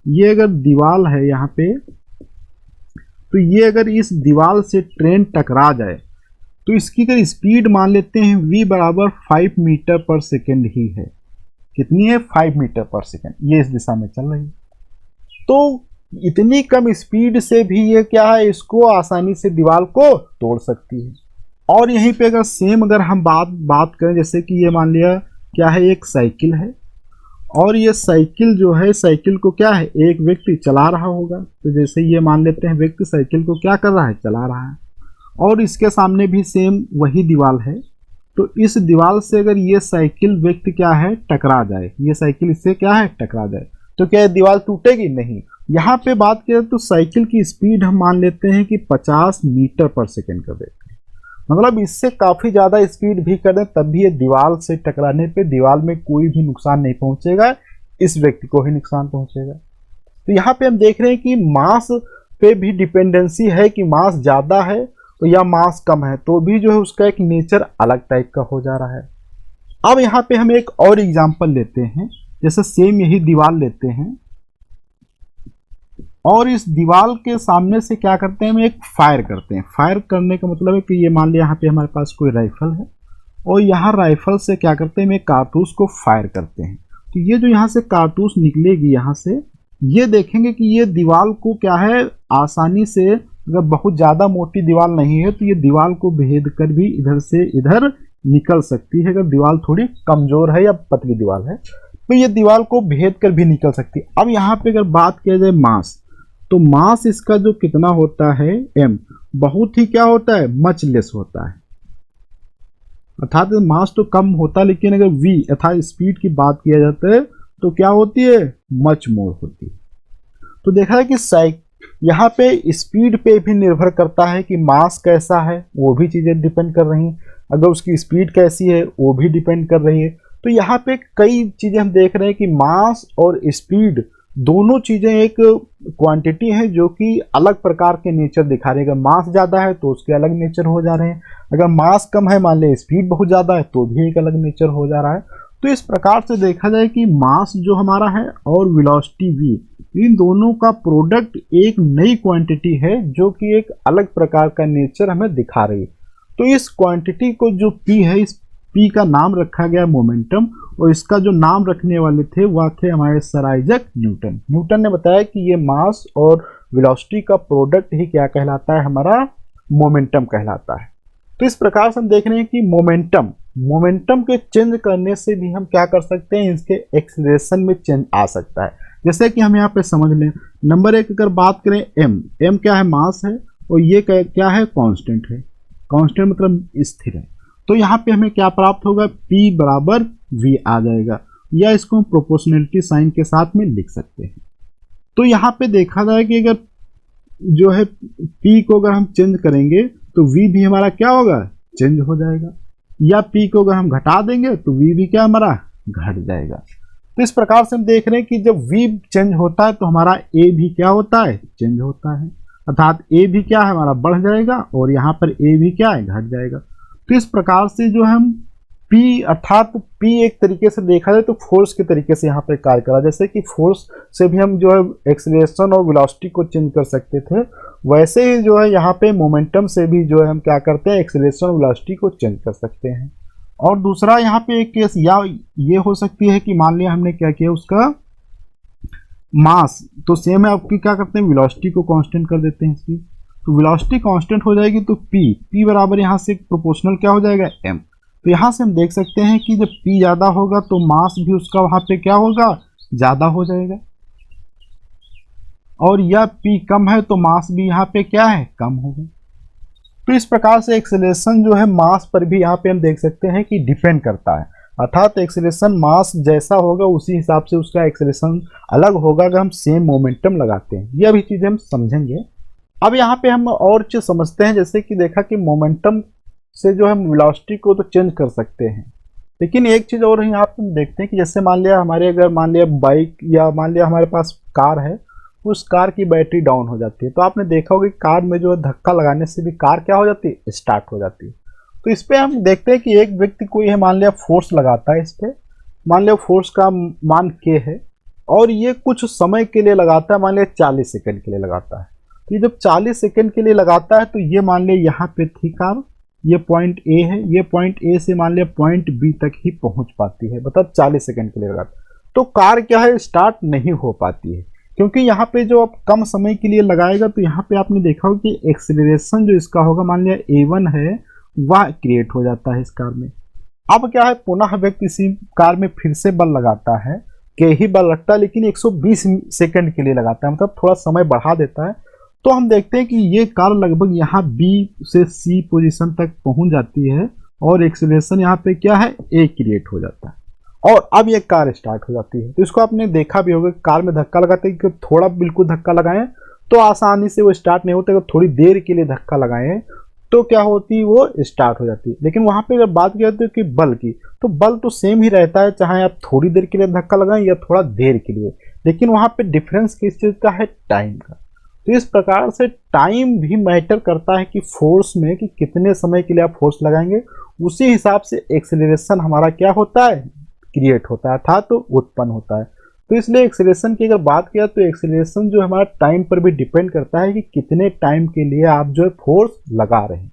ये अगर दीवार है यहाँ पे, तो ये अगर इस दीवार से ट्रेन टकरा जाए तो इसकी अगर स्पीड मान लेते हैं v बराबर 5 मीटर पर सेकेंड ही है। कितनी है, 5 मीटर पर सेकेंड, ये इस दिशा में चल रही है। तो इतनी कम स्पीड से भी ये क्या है, इसको आसानी से दीवार को तोड़ सकती है। और यहीं पे अगर सेम अगर हम बात करें, जैसे कि ये मान लिया क्या है, एक साइकिल है और ये साइकिल जो है, साइकिल को क्या है, एक व्यक्ति चला रहा होगा। तो जैसे ये मान लेते हैं व्यक्ति साइकिल को क्या कर रहा है, चला रहा है, और इसके सामने भी सेम वही दीवार है। तो इस दीवार से अगर ये साइकिल व्यक्ति क्या है, टकरा जाए, ये साइकिल इससे क्या है, टकरा जाए, तो क्या दीवार टूटेगी, नहीं। यहाँ पे बात करें तो साइकिल की स्पीड हम मान लेते हैं कि 50 मीटर पर सेकेंड कर देते हैं, मतलब इससे काफी ज्यादा स्पीड भी कर दें तब भी ये दीवार से टकराने पे दीवार में कोई भी नुकसान नहीं पहुंचेगा, इस व्यक्ति को ही नुकसान पहुंचेगा। तो यहाँ पे हम देख रहे हैं कि मास पे भी डिपेंडेंसी है कि मास ज्यादा है या मास कम है, तो भी जो है उसका एक नेचर अलग टाइप का हो जा रहा है। अब यहाँ पे हम एक और एग्जांपल लेते हैं, जैसे सेम यही दीवार लेते हैं और इस दीवार के सामने से क्या करते हैं, हम एक फायर करते हैं। फायर करने का मतलब है कि ये मान लिया यहाँ पे हमारे पास कोई राइफल है और यहाँ राइफल से क्या करते हैं, हम एक कारतूस को फायर करते हैं। तो ये जो यहाँ से कारतूस निकलेगी, यहाँ से ये देखेंगे कि ये दीवार को क्या है, आसानी से, अगर बहुत ज़्यादा मोटी दीवार नहीं है तो ये दीवार को भेद कर भी इधर से इधर निकल सकती है। अगर दीवार थोड़ी कमज़ोर है या पतली दीवार है तो ये दीवार को भेद कर भी निकल सकती है। अब यहाँ पे अगर बात किया जाए मास, तो मास इसका जो कितना होता है, m, बहुत ही क्या होता है, मच लेस होता है, अर्थात मास तो कम होता है, लेकिन अगर v अर्थात स्पीड की बात किया जाता है तो क्या होती है, मच मोर होती है। तो देखा है कि यहाँ पे स्पीड पे भी निर्भर करता है कि मास कैसा है, वो भी चीजें डिपेंड कर रही हैं, अगर उसकी स्पीड कैसी है वो भी डिपेंड कर रही है। तो यहाँ पे कई चीजें हम देख रहे हैं कि मास और स्पीड दोनों चीजें एक क्वांटिटी है जो कि अलग प्रकार के नेचर दिखा रही है। अगर मास ज्यादा है तो उसके अलग नेचर हो जा रहे हैं, अगर मास कम है, मान लें स्पीड बहुत ज्यादा है, तो भी एक अलग नेचर हो जा रहा है। तो इस प्रकार से देखा जाए कि मास जो हमारा है और वेलोसिटी v, इन दोनों का प्रोडक्ट एक नई क्वांटिटी है जो कि एक अलग प्रकार का नेचर हमें दिखा रही है। तो इस क्वांटिटी को जो p है, इस p का नाम रखा गया मोमेंटम, और इसका जो नाम रखने वाले थे वह थे हमारे सर आइजैक न्यूटन। न्यूटन ने बताया कि ये मास और वेलोसिटी का प्रोडक्ट ही क्या कहलाता है, हमारा मोमेंटम कहलाता है। तो इस प्रकार से हम देख रहे हैं कि मोमेंटम के चेंज करने से भी हम क्या कर सकते हैं, इसके एक्सेलरेशन में चेंज आ सकता है। जैसे कि हम यहाँ पे समझ लें, नंबर 1 अगर बात करें m क्या है, मास है, और ये क्या है, कांस्टेंट है। कांस्टेंट मतलब स्थिर है। तो यहाँ पे हमें क्या प्राप्त होगा, p बराबर v आ जाएगा, या इसको हम प्रोपोर्शनलिटी साइन के साथ में लिख सकते हैं। तो यहाँ पे देखा जाए कि अगर जो है p को अगर हम चेंज करेंगे तो v भी हमारा क्या होगा, चेंज हो जाएगा, या p को अगर हम घटा देंगे तो v भी क्या हमारा घट जाएगा। तो इस प्रकार से हम देख रहे हैं कि जब v चेंज होता है तो हमारा a भी क्या होता है, चेंज होता है, अर्थात a भी क्या है, हमारा बढ़ जाएगा, और यहाँ पर a भी क्या है, घट जाएगा। तो इस प्रकार से जो हम P, अर्थात P एक तरीके से देखा जाए तो फोर्स के तरीके से यहाँ पे कार्य करा। जैसे कि फोर्स से भी हम जो है एक्सेलरेशन और वेलोसिटी को चेंज कर सकते थे, वैसे ही जो है यहाँ पे मोमेंटम से भी जो है हम क्या करते हैं, एक्सेलरेशन और वेलोसिटी को चेंज कर सकते हैं। और दूसरा यहाँ पे एक केस या ये हो सकती है कि मान लिया हमने क्या किया, उसका मास तो सेम है, आपकी क्या करते हैं, वेलोसिटी को कांस्टेंट कर देते हैं इसकी, तो वेलोसिटी कांस्टेंट हो जाएगी, तो p बराबर यहाँ से प्रोपोर्शनल क्या हो जाएगा, m। तो यहाँ से हम देख सकते हैं कि जब p ज़्यादा होगा तो मास भी उसका वहाँ पे क्या होगा, ज़्यादा हो जाएगा, और यह p कम है तो मास भी यहाँ पे क्या है, कम होगा। तो इस प्रकार से एक्सेलरेशन जो है मास पर भी यहाँ पे हम देख सकते हैं कि डिपेंड करता है। अर्थात एक्सेलरेशन मास जैसा होगा उसी हिसाब से उसका एक्सेलरेशन अलग होगा अगर हम सेम मोमेंटम लगाते हैं। ये अभी चीज़ें हम समझेंगे। अब यहाँ पे हम और चीज़ समझते हैं, जैसे कि देखा कि मोमेंटम से जो है वेलोसिटी को तो चेंज कर सकते हैं, लेकिन एक चीज़ और यहाँ पे हम देखते हैं कि जैसे मान लिया हमारे अगर मान लिया बाइक या मान लिया हमारे पास कार है, उस कार की बैटरी डाउन हो जाती है, तो आपने देखा होगा कि कार में जो है धक्का लगाने से भी कार क्या हो जाती है, स्टार्ट हो जाती है। तो इस पर हम देखते हैं कि एक व्यक्ति कोई है मान लिया फोर्स लगाता है इस पर, मान लिया फोर्स का मान के है और ये कुछ समय के लिए लगाता है, मान लिया 40 सेकंड के लिए लगाता है। तो ये जब 40 सेकंड के लिए लगाता है तो ये मान लिया यहाँ पे थी कार, ये पॉइंट ए है, ये पॉइंट ए से मान लिया पॉइंट बी तक ही पहुंच पाती है, मतलब 40 सेकंड के लिए लगाता है। तो कार क्या है, स्टार्ट नहीं हो पाती है, क्योंकि यहाँ पे जो आप कम समय के लिए लगाएगा तो यहाँ पे आपने देखा होगा कि एक्सेलरेशन जो इसका होगा मान लिया a1 है वह क्रिएट हो जाता है इस कार में। अब क्या है, पुनः व्यक्ति इसी कार में फिर से बल लगाता है, के ही बल लगता है लेकिन 120 सेकंड के लिए लगाता है, मतलब थोड़ा समय बढ़ा देता है। तो हम देखते हैं कि ये कार लगभग यहाँ बी से सी पोजीशन तक पहुंच जाती है और एक्सेलरेशन यहाँ पे क्या है, ए क्रिएट हो जाता है और अब ये कार स्टार्ट हो जाती है। तो इसको आपने देखा भी होगा, कार में धक्का लगाते हैं कि थोड़ा बिल्कुल धक्का लगाएं तो आसानी से वो स्टार्ट नहीं होता, अगर थोड़ी देर के लिए धक्का लगाएं तो क्या होती है, वो स्टार्ट हो जाती है। लेकिन वहां पे अगर बात किया कि बल की, तो बल तो सेम ही रहता है, चाहे आप थोड़ी देर के लिए धक्का लगाएं या थोड़ा देर के लिए, लेकिन वहां पे डिफरेंस किस चीज का है, टाइम का। तो इस प्रकार से टाइम भी मैटर करता है कि फोर्स में कि कितने समय के लिए आप फोर्स लगाएंगे, उसी हिसाब से एक्सेलरेशन हमारा क्या होता है, क्रिएट होता है, अर्थात तो उत्पन्न होता है। तो इसलिए एक्सेलरेशन की अगर बात किया तो एक्सेलरेशन जो हमारा टाइम पर भी डिपेंड करता है कि कितने टाइम के लिए आप जो है फोर्स लगा रहे हैं।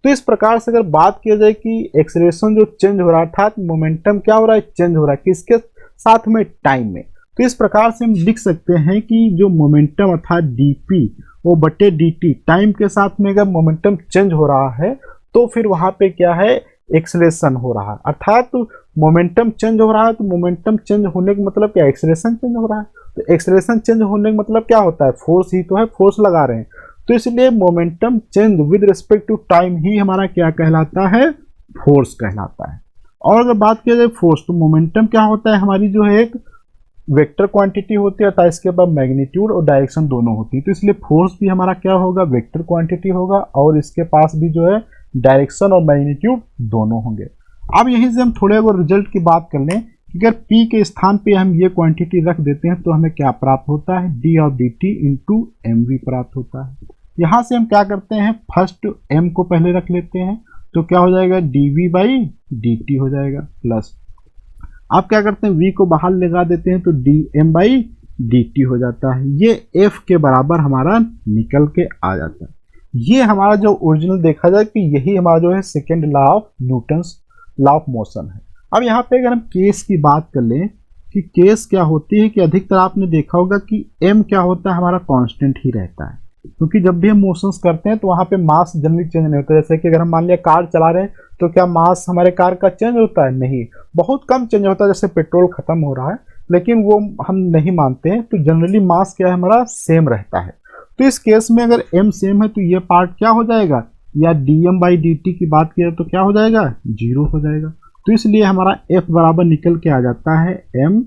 तो इस प्रकार से अगर बात किया जाए कि एक्सेलरेशन जो चेंज हो रहा है, अर्थात मोमेंटम क्या हो रहा है, चेंज हो रहा है, किसके साथ में, टाइम में। तो इस प्रकार से हम लिख सकते हैं कि जो मोमेंटम अर्थात dp वो बटे dt, टाइम के साथ में अगर मोमेंटम चेंज हो रहा है तो फिर वहां पे क्या है, एक्सेलरेशन हो रहा है। अर्थात तो मोमेंटम चेंज हो रहा है, तो मोमेंटम चेंज होने का मतलब क्या, एक्सेलरेशन चेंज हो रहा है। तो एक्सेलरेशन चेंज होने का मतलब क्या होता है, फोर्स ही तो है, फोर्स लगा रहे हैं। तो इसलिए momentum change with respect to time ही हमारा क्या कहलाता है, फोर्स कहलाता है। और अगर बात किया जाए फोर्स, तो मोमेंटम क्या होता है, हमारी जो है एक वेक्टर क्वांटिटी होती है, अर्थात इसके बाद मैग्नीट्यूड और डायरेक्शन दोनों होती है। तो इसलिए फोर्स भी हमारा क्या होगा, वेक्टर क्वांटिटी होगा और इसके पास भी जो है डायरेक्शन और मैग्नीट्यूड दोनों होंगे। अब यहीं से हम थोड़े अगर रिजल्ट की बात कर लें कि अगर P के स्थान पे हम ये क्वांटिटी रख देते हैं तो हमें क्या प्राप्त होता है, d of dt into m v प्राप्त होता है। यहाँ से हम क्या करते हैं, फर्स्ट m को पहले रख लेते हैं, तो क्या हो जाएगा, dv बाई dt हो जाएगा, प्लस आप क्या करते हैं, v को बाहर लगा देते हैं तो dm बाई dt हो जाता है। ये f के बराबर हमारा निकल के आ जाता है। ये हमारा जो ओरिजिनल देखा जाए कि यही हमारा जो है second law of Newton's law of motion है। अब यहाँ पे अगर हम केस की बात कर लें कि केस क्या होती है, कि अधिकतर आपने देखा होगा कि m क्या होता है, हमारा कांस्टेंट ही रहता है, क्योंकि जब भी हम मोशंस करते हैं तो वहाँ पे मास जनरली चेंज नहीं होता। जैसे कि अगर हम मान लिया कार चला रहे हैं तो क्या मास हमारे कार का चेंज होता है, नहीं, बहुत कम चेंज होता है। जैसे पेट्रोल खत्म हो रहा है लेकिन वो हम नहीं मानते हैं, तो जनरली मास क्या है, हमारा सेम रहता है। तो इस केस में अगर m सेम है तो ये पार्ट क्या हो जाएगा, या dm बाई dt की बात किया तो क्या हो जाएगा, 0 हो जाएगा। तो इसलिए हमारा f बराबर निकल के आ जाता है m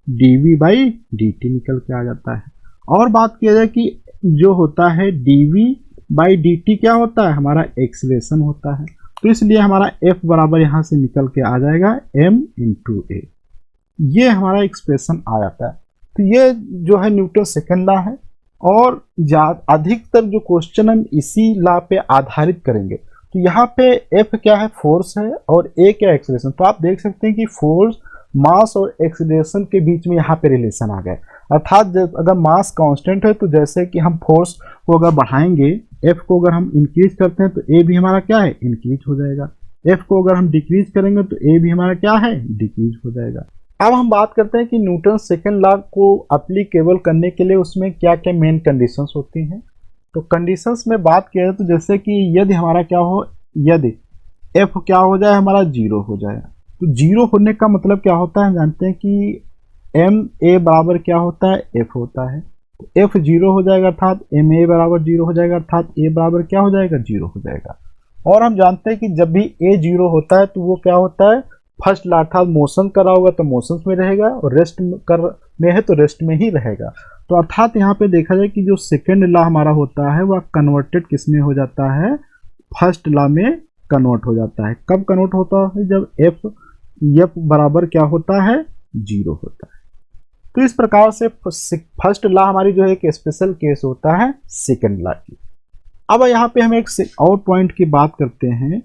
dv बाई dt निकल के आ जाता है। और बात किया जाए कि जो होता है dv बाई dt क्या होता है, हमारा एक्सेलरेशन होता है। तो इसलिए हमारा f बराबर यहाँ से निकल के आ जाएगा m इंटू a, ये हमारा एक्सप्रेशन आ जाता है। तो ये जो है न्यूटन सेकेंड लॉ है और अधिकतर जो क्वेश्चन हम इसी लॉ पे आधारित करेंगे। तो यहाँ पे F क्या है, फोर्स है, और A क्या है, एक्सेलरेशन। तो आप देख सकते हैं कि फोर्स, मास और एक्सेलरेशन के बीच में यहाँ पे रिलेशन आ गया। अर्थात अगर मास कांस्टेंट है तो जैसे कि हम फोर्स को अगर बढ़ाएंगे, F को अगर हम इंक्रीज करते हैं तो A भी हमारा क्या है, इंक्रीज हो जाएगा। F को अगर हम डिक्रीज करेंगे तो A भी हमारा क्या है, डिक्रीज हो जाएगा। अब हम बात करते हैं कि न्यूटन सेकेंड लॉ को अप्लीकेबल करने के लिए उसमें क्या क्या मेन कंडीशंस होती हैं। तो कंडीशंस में बात किया जाए तो जैसे कि यदि हमारा क्या हो, यदि f क्या हो जाए, हमारा 0 हो जाए। तो 0 होने का मतलब क्या होता है, हम जानते हैं कि m a बराबर क्या होता है, f होता है। तो f 0 हो जाएगा अर्थात m a बराबर 0 हो जाएगा, अर्थात a बराबर क्या हो जाएगा, 0 हो जाएगा। और हम जानते हैं कि जब भी a 0 होता है तो वो क्या होता है, फर्स्ट लॉ अर्थात मोशन कर रहा होगा तो मोशंस में रहेगा, और रेस्ट कर में है तो रेस्ट में ही रहेगा। तो अर्थात यहाँ पे देखा जाए कि जो सेकेंड लॉ हमारा होता है वह कन्वर्टेड किस में हो जाता है, फर्स्ट लॉ में कन्वर्ट हो जाता है। कब कन्वर्ट होता है, जब एफ बराबर क्या होता है, 0 होता है। तो इस प्रकार से फर्स्ट लॉ हमारी जो है एक स्पेशल केस होता है सेकेंड लॉ की। अब यहाँ पे हम एक और पॉइंट की बात करते हैं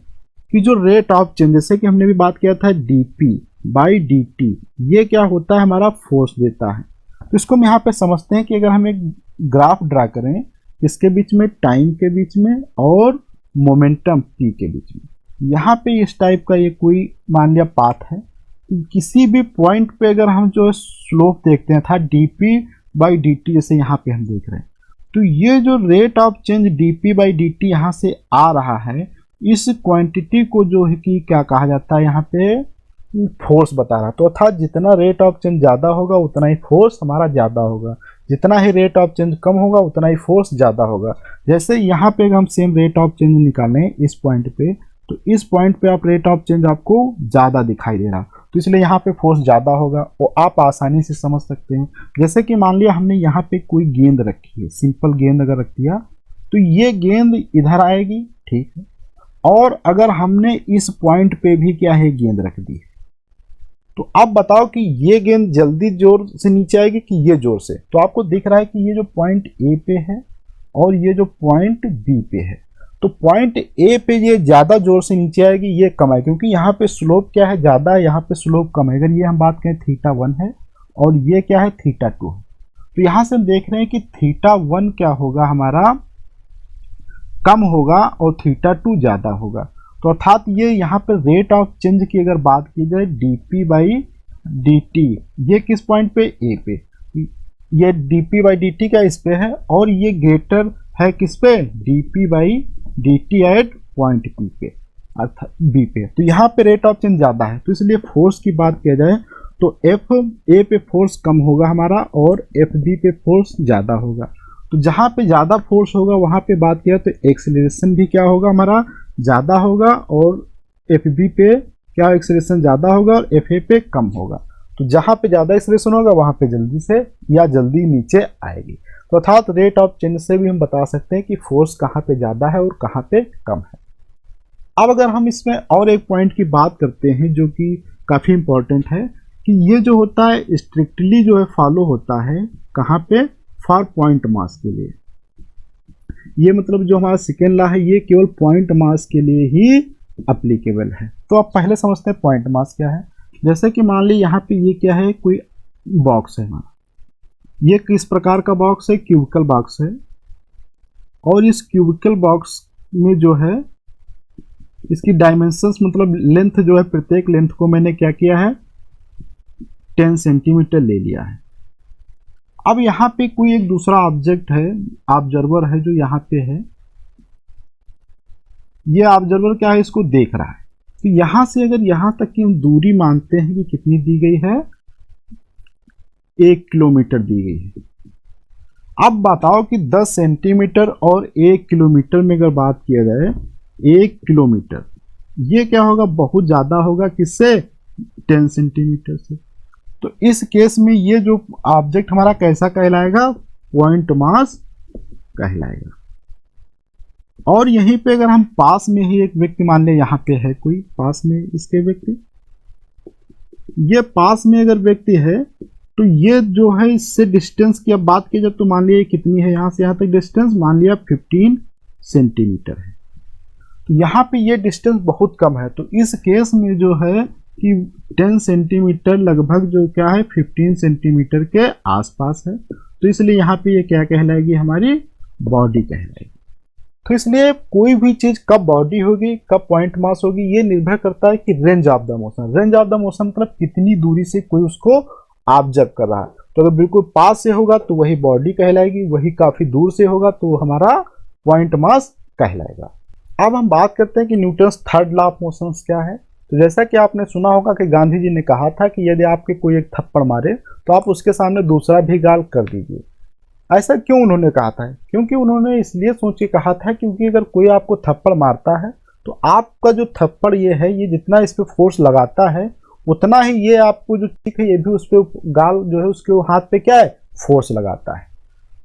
कि जो रेट ऑफ चेंज, जैसे कि हमने भी बात किया था dp/dt, ये क्या होता है, हमारा फोर्स देता है। तो इसको हम यहाँ पे समझते हैं कि अगर हम एक ग्राफ ड्रा करें, इसके बीच में टाइम के बीच में और मोमेंटम p के बीच में, यहाँ पे इस टाइप का ये कोई मान लिया पाथ है, किसी भी पॉइंट पे अगर हम जो स्लोप देखते हैं था dp/dt, जैसे यहाँ पे हम देख रहे हैं, तो ये जो रेट ऑफ चेंज dp/dt यहाँ से आ रहा है, इस क्वांटिटी को जो है कि क्या कहा जाता है, यहाँ पे फोर्स बता रहा है। तो अर्थात जितना रेट ऑफ चेंज ज़्यादा होगा उतना ही फोर्स हमारा ज़्यादा होगा, जितना ही रेट ऑफ चेंज कम होगा उतना ही फोर्स ज़्यादा होगा। जैसे यहाँ पे अगर हम सेम रेट ऑफ चेंज निकालें इस पॉइंट पे, तो इस पॉइंट पे आप रेट ऑफ चेंज आपको ज़्यादा दिखाई दे रहा, तो इसलिए यहाँ पे फोर्स ज़्यादा होगा, और आप आसानी से समझ सकते हैं। जैसे कि मान लिया हमने यहाँ पे कोई गेंद रखी है, सिंपल गेंद अगर रख दिया, तो ये गेंद इधर आएगी, ठीक है, और अगर हमने इस पॉइंट पे भी क्या है गेंद रख दी, तो आप बताओ कि ये गेंद जल्दी जोर से नीचे आएगी कि ये जोर से। तो आपको दिख रहा है कि ये जो पॉइंट ए पे है और ये जो पॉइंट बी पे है, तो पॉइंट ए पे ये ज़्यादा जोर से नीचे आएगी, ये कम है, क्योंकि यहाँ पे स्लोप क्या है, ज़्यादा है, यहाँ पे स्लोप कम है। अगर ये हम बात करें θ1 है और ये क्या है θ2 है, तो यहाँ से हम देख रहे हैं कि θ1 क्या होगा, हमारा कम होगा और θ2 ज़्यादा होगा। तो अर्थात ये यहाँ पे रेट ऑफ चेंज की अगर बात की जाए dp/dt, ये किस पॉइंट पे, ए पे, ये dp/dt का इस पे है, और ये ग्रेटर है किस पे, dp/dt एट पॉइंट p पे अर्थात b पे। तो यहाँ पे रेट ऑफ चेंज ज़्यादा है, तो इसलिए फोर्स की बात किया जाए तो एफ ए पे फोर्स कम होगा हमारा और एफ बी पे फोर्स ज़्यादा होगा। तो जहाँ पे ज़्यादा फोर्स होगा वहाँ पे बात किया तो एक्सेलरेशन भी क्या होगा, हमारा ज़्यादा होगा, और एफ बी पे क्या एक्सेलरेशन ज़्यादा होगा और एफ ए पे कम होगा। तो जहाँ पे ज़्यादा एक्सेलरेशन होगा वहाँ पे जल्दी से या जल्दी नीचे आएगी। तो अर्थात रेट ऑफ चेंज से भी हम बता सकते हैं कि फोर्स कहाँ पे ज़्यादा है और कहाँ पे कम है। अब अगर हम इसमें और एक पॉइंट की बात करते हैं जो कि काफ़ी इम्पोर्टेंट है, कि ये जो होता है स्ट्रिक्टली जो है फॉलो होता है कहाँ पे, फॉर पॉइंट मास के लिए। ये मतलब जो हमारा सेकेंड लॉ है ये केवल पॉइंट मास के लिए ही अप्लीकेबल है। तो आप पहले समझते हैं पॉइंट मास क्या है। जैसे कि मान ली यहाँ पे ये क्या है, कोई बॉक्स है हमारा, ये किस प्रकार का बॉक्स है, क्यूबिकल बॉक्स है, और इस क्यूबिकल बॉक्स में जो है इसकी डायमेंशंस मतलब लेंथ जो है, प्रत्येक लेंथ को मैंने क्या किया है 10 सेंटीमीटर ले लिया है। अब यहाँ पे कोई एक दूसरा ऑब्जेक्ट है, ऑब्जर्वर है, जो यहाँ पे है, ये ऑब्जर्वर क्या है, इसको देख रहा है। तो यहाँ से अगर यहाँ तक की हम दूरी मानते हैं कि कितनी दी गई है, 1 किलोमीटर दी गई है। अब बताओ कि 10 सेंटीमीटर और 1 किलोमीटर में अगर बात किया जाए, 1 किलोमीटर ये क्या होगा, बहुत ज़्यादा होगा, किससे, 10 सेंटीमीटर से। तो इस केस में ये जो ऑब्जेक्ट हमारा कैसा कहलाएगा, पॉइंट मास कहलाएगा। और यहीं पे अगर हम पास में ही एक व्यक्ति मान लें, यहाँ पे है कोई पास में इसके व्यक्ति, ये पास में अगर व्यक्ति है तो ये जो है इससे डिस्टेंस की अब बात की जाए तो मान लिया कितनी है, यहाँ से यहाँ तक डिस्टेंस मान लिया 15 सेंटीमीटर है। तो यहाँ पे ये डिस्टेंस बहुत कम है, तो इस केस में जो है कि 10 सेंटीमीटर लगभग जो क्या है 15 सेंटीमीटर के आसपास है, तो इसलिए यहाँ पे ये क्या कहलाएगी, हमारी बॉडी कहलाएगी। तो इसलिए कोई भी चीज़ कब बॉडी होगी कब पॉइंट मास होगी, ये निर्भर करता है कि range of the motion. Range of the motion मतलब कितनी दूरी से कोई उसको ऑब्जर्व कर रहा है। तो अगर बिल्कुल पास से होगा तो वही बॉडी कहलाएगी, वही काफ़ी दूर से होगा तो हमारा पॉइंट मास कहलाएगा। अब हम बात करते हैं कि Newton's third law of motion क्या है। तो जैसा कि आपने सुना होगा कि गांधी जी ने कहा था कि यदि आपके कोई एक थप्पड़ मारे तो आप उसके सामने दूसरा भी गाल कर दीजिए। ऐसा क्यों उन्होंने कहा था, क्योंकि उन्होंने इसलिए सोच के कहा था क्योंकि अगर कोई आपको थप्पड़ मारता है तो आपका जो थप्पड़ ये है, ये जितना इस पर फोर्स लगाता है उतना ही ये आपको जो किक है ये भी उस पर गाल जो है उसके हाथ पे क्या है, फोर्स लगाता है।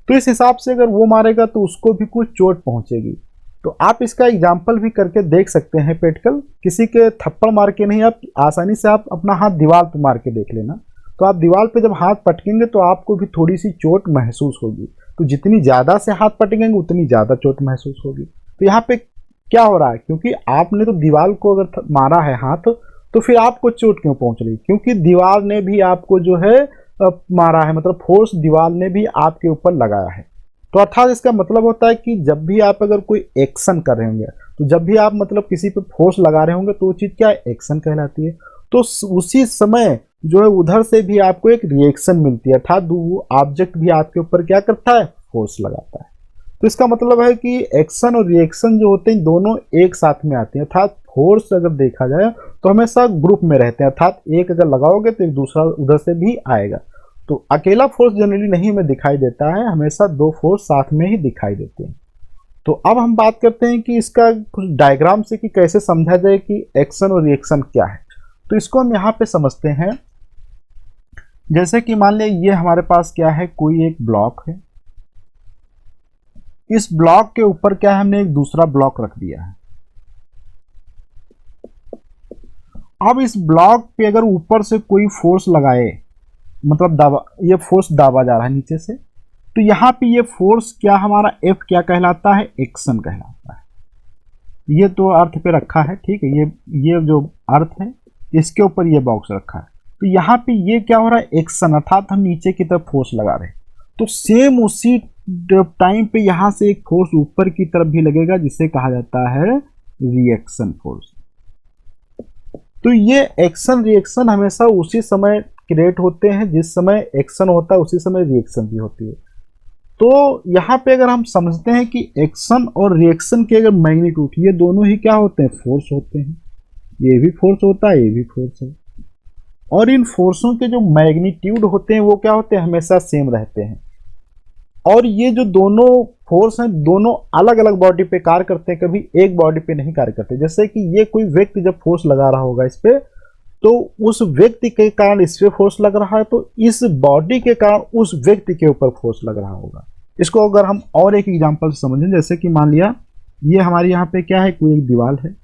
तो इस हिसाब से अगर वो मारेगा तो उसको भी कुछ चोट पहुंचेगी। तो आप इसका एग्जाम्पल भी करके देख सकते हैं प्रैक्टिकल, किसी के थप्पड़ मार के नहीं, आप आसानी से आप अपना हाथ दीवार पे मार के देख लेना। तो आप दीवार पे जब हाथ पटकेंगे तो आपको भी थोड़ी सी चोट महसूस होगी। तो जितनी ज़्यादा से हाथ पटकेंगे उतनी ज़्यादा चोट महसूस होगी। तो यहाँ पे क्या हो रहा है, क्योंकि आपने तो दीवार को अगर मारा है हाथ, तो फिर आपको चोट क्यों पहुंच रही, क्योंकि दीवार ने भी आपको जो है मारा है, मतलब फोर्स दीवार ने भी आपके ऊपर लगाया है। तो अर्थात इसका मतलब होता है कि जब भी आप अगर कोई एक्शन कर रहे होंगे, तो जब भी आप मतलब किसी पे फोर्स लगा रहे होंगे तो वो चीज़ क्या है, एक्शन कहलाती है। तो उसी समय जो है उधर से भी आपको एक रिएक्शन मिलती है, अर्थात वो ऑब्जेक्ट भी आपके ऊपर क्या करता है, फोर्स लगाता है। तो इसका मतलब है कि एक्शन और रिएक्शन जो होते हैं दोनों एक साथ में आते हैं, अर्थात फोर्स अगर देखा जाए तो हमेशा ग्रुप में रहते हैं, अर्थात एक अगर लगाओगे तो एक दूसरा उधर से भी आएगा। तो अकेला फोर्स जनरली नहीं में दिखाई देता है, हमेशा दो फोर्स साथ में ही दिखाई देते हैं। तो अब हम बात करते हैं कि इसका कुछ डायग्राम से कि कैसे समझा जाए कि एक्शन और रिएक्शन क्या है। तो इसको हम यहाँ पे समझते हैं। जैसे कि मान लिया ये हमारे पास क्या है, कोई एक ब्लॉक है, इस ब्लॉक के ऊपर क्या है, हमने एक दूसरा ब्लॉक रख दिया है। अब इस ब्लॉक पे अगर ऊपर से कोई फोर्स लगाए, मतलब दाबा, ये फोर्स दाबा जा रहा है नीचे से, तो यहाँ पे ये फोर्स क्या हमारा एफ क्या कहलाता है, एक्शन कहलाता है। ये तो अर्थ पे रखा है, ठीक है, ये जो अर्थ है इसके ऊपर ये बॉक्स रखा है। तो यहाँ पे ये क्या हो रहा है, एक्शन, अर्थात हम नीचे की तरफ फोर्स लगा रहे हैं। तो सेम उसी टाइम पे यहाँ से एक फोर्स ऊपर की तरफ भी लगेगा जिसे कहा जाता है रिएक्शन फोर्स। तो ये एक्शन रिएक्शन हमेशा उसी समय क्रिएट होते हैं जिस समय एक्शन होता है, उसी समय रिएक्शन भी होती है। तो यहाँ पे अगर हम समझते हैं कि एक्शन और रिएक्शन के अगर मैग्नीट्यूड, ये दोनों ही क्या होते हैं, फोर्स होते हैं। ये भी फोर्स होता है, ये भी फोर्स है। और इन फोर्सों के जो मैग्नीट्यूड होते हैं वो क्या होते हैं, हमेशा सेम रहते हैं। और ये जो दोनों फोर्स हैं दोनों अलग अलग बॉडी पे कार्य करते हैं, कभी एक बॉडी पे नहीं कार्य करते। जैसे कि ये कोई व्यक्ति जब फोर्स लगा रहा होगा इस पे, तो उस व्यक्ति के कारण इस पे फोर्स लग रहा है, तो इस बॉडी के कारण उस व्यक्ति के ऊपर फोर्स लग रहा होगा। इसको अगर हम और एक एग्जांपल से समझें, जैसे कि मान लिया ये हमारे यहाँ पे क्या है, कोई एक दीवार है,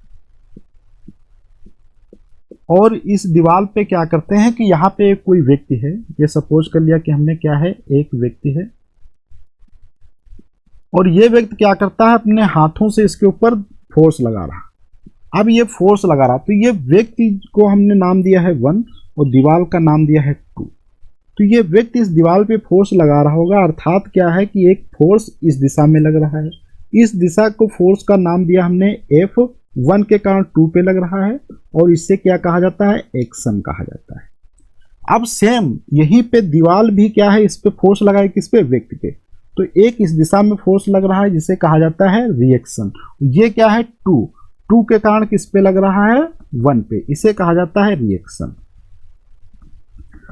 और इस दीवार पे क्या करते हैं कि यहाँ पे कोई व्यक्ति है। ये सपोज कर लिया कि हमने क्या है, एक व्यक्ति है, और ये व्यक्ति क्या करता है, अपने हाथों से इसके ऊपर फोर्स लगा रहा। अब ये फोर्स लगा रहा, तो ये व्यक्ति को हमने नाम दिया है 1 और दीवार का नाम दिया है 2। तो ये व्यक्ति इस दीवार पे फोर्स लगा रहा होगा, अर्थात क्या है कि एक फोर्स इस दिशा में लग रहा है। इस दिशा को फोर्स का नाम दिया हमने F1 के कारण 2 पे लग रहा है, और इससे क्या कहा जाता है, एक्शन कहा जाता है। अब सेम यहीं पे दीवार भी क्या है, इस पे फोर्स लगाए, किस पे, व्यक्ति पे। तो एक इस दिशा में फोर्स लग रहा है जिसे कहा जाता है रिएक्शन। ये क्या है, 2 के कारण किस पे लग रहा है, 1 पे, इसे कहा जाता है रिएक्शन।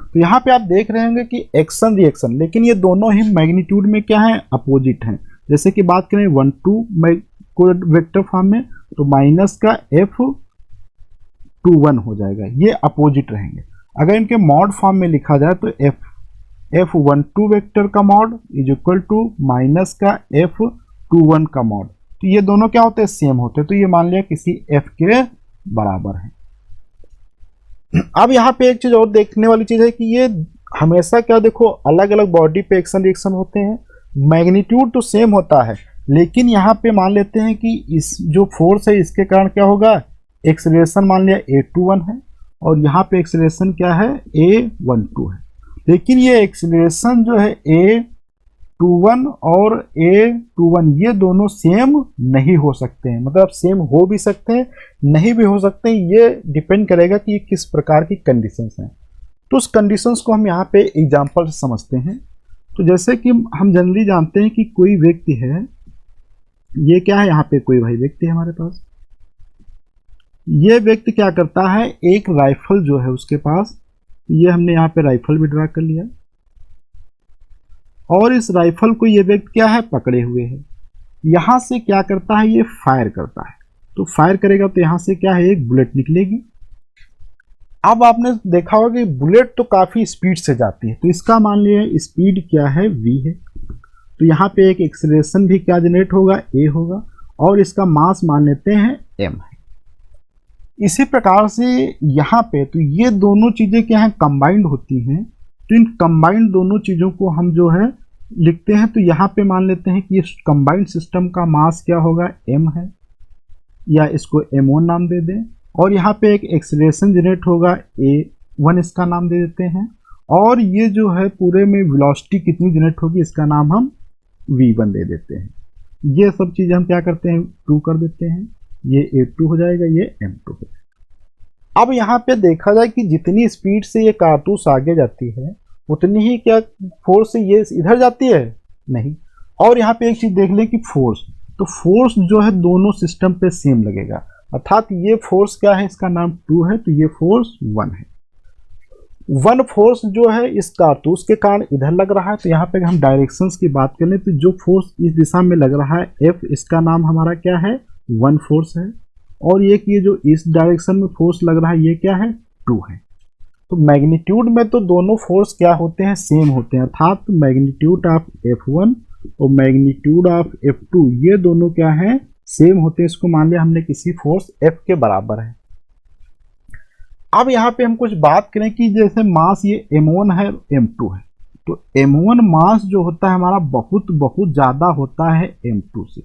तो यहाँ पे आप देख रहे होंगे कि एक्शन रिएक्शन, लेकिन ये दोनों ही मैग्नीट्यूड में क्या है, अपोजिट हैं। जैसे कि बात करें 1 2 को वेक्टर फॉर्म में, तो माइनस का F21 हो जाएगा, ये अपोजिट रहेंगे। अगर इनके मॉड फॉर्म में लिखा जाए तो F12 वेक्टर का mod is equal to minus का F21 का मॉड। तो ये दोनों क्या होते हैं, सेम होते हैं। तो ये मान लिया किसी F के बराबर है। अब यहाँ पे एक चीज और देखने वाली चीज है कि ये हमेशा क्या, देखो अलग अलग बॉडी पे एक्शन रिएक्शन होते हैं, मैग्नीट्यूड तो सेम होता है, लेकिन यहाँ पे मान लेते हैं कि इस जो फोर्स है इसके कारण क्या होगा, एक्सेलरेशन मान लिया A21 है, और यहाँ पे एक्सेलरेशन क्या है, A12 है। लेकिन ये एक्सेलरेशन जो है A21 और A21 ये दोनों सेम नहीं हो सकते हैं, मतलब सेम हो भी सकते हैं, नहीं भी हो सकते हैं, ये डिपेंड करेगा कि ये किस प्रकार की कंडीशंस हैं। तो उस कंडीशंस को हम यहाँ पे एग्जांपल से समझते हैं। तो जैसे कि हम जनरली जानते हैं कि कोई व्यक्ति है, ये क्या है, यहाँ पे कोई भाई व्यक्ति है हमारे पास। ये व्यक्ति क्या करता है, एक राइफल जो है उसके पास, ये हमने यहाँ पे राइफल भी ड्रा कर लिया, और इस राइफल को ये व्यक्ति क्या है, पकड़े हुए है। यहाँ से क्या करता है, ये फायर करता है। तो फायर करेगा तो यहाँ से क्या है, एक बुलेट निकलेगी, अब आपने देखा होगा कि बुलेट तो काफ़ी स्पीड से जाती है, तो इसका मान लिया स्पीड क्या है, v है। तो यहाँ पे एक एक्सीलरेशन भी क्या जनरेट होगा, a होगा, और इसका मास मान लेते हैं m है। इसी प्रकार से यहाँ पे तो ये दोनों चीज़ें क्या हैं, कंबाइंड होती हैं। तो इन कंबाइंड दोनों चीज़ों को हम जो है लिखते हैं, तो यहाँ पे मान लेते हैं कि इस कंबाइंड सिस्टम का मास क्या होगा, m है, या इसको m1 नाम दे दें। और यहाँ पे एक एक्सीलरेशन जनरेट होगा a1, इसका नाम दे देते हैं। और ये जो है पूरे में वेलोसिटी कितनी जनरेट होगी, इसका नाम हम v1 दे देते हैं। ये सब चीज़ें हम क्या करते हैं, 2 कर देते हैं, ये a2 हो जाएगा, ये m2 हो जाएगा। अब यहाँ पे देखा जाए कि जितनी स्पीड से ये कारतूस आगे जाती है उतनी ही क्या फोर्स से ये इधर जाती है, नहीं। और यहाँ पे एक चीज़ देख लें कि फोर्स, तो फोर्स जो है दोनों सिस्टम पे सेम लगेगा, अर्थात ये फोर्स क्या है, इसका नाम 2 है, तो ये फोर्स 1 है। 1 फोर्स जो है इस कारतूस के कारण इधर लग रहा है, तो यहाँ पे हम डायरेक्शंस की बात करें तो जो फोर्स इस दिशा में लग रहा है F, इसका नाम हमारा क्या है, 1 फोर्स है। और ये जो इस डायरेक्शन में फोर्स लग रहा है ये क्या है, 2 है। तो मैग्नीट्यूड में तो दोनों फोर्स क्या होते हैं, सेम होते हैं, अर्थात मैग्नीट्यूड ऑफ F1 और मैग्नीट्यूड ऑफ F2 ये दोनों क्या है, सेम होते हैं। इसको मान लिया हमने किसी फोर्स F के बराबर है। अब यहाँ पे हम कुछ बात करें कि जैसे मास ये m1 है, m2 है, तो m1 मास जो होता है हमारा बहुत बहुत ज़्यादा होता है m2 से।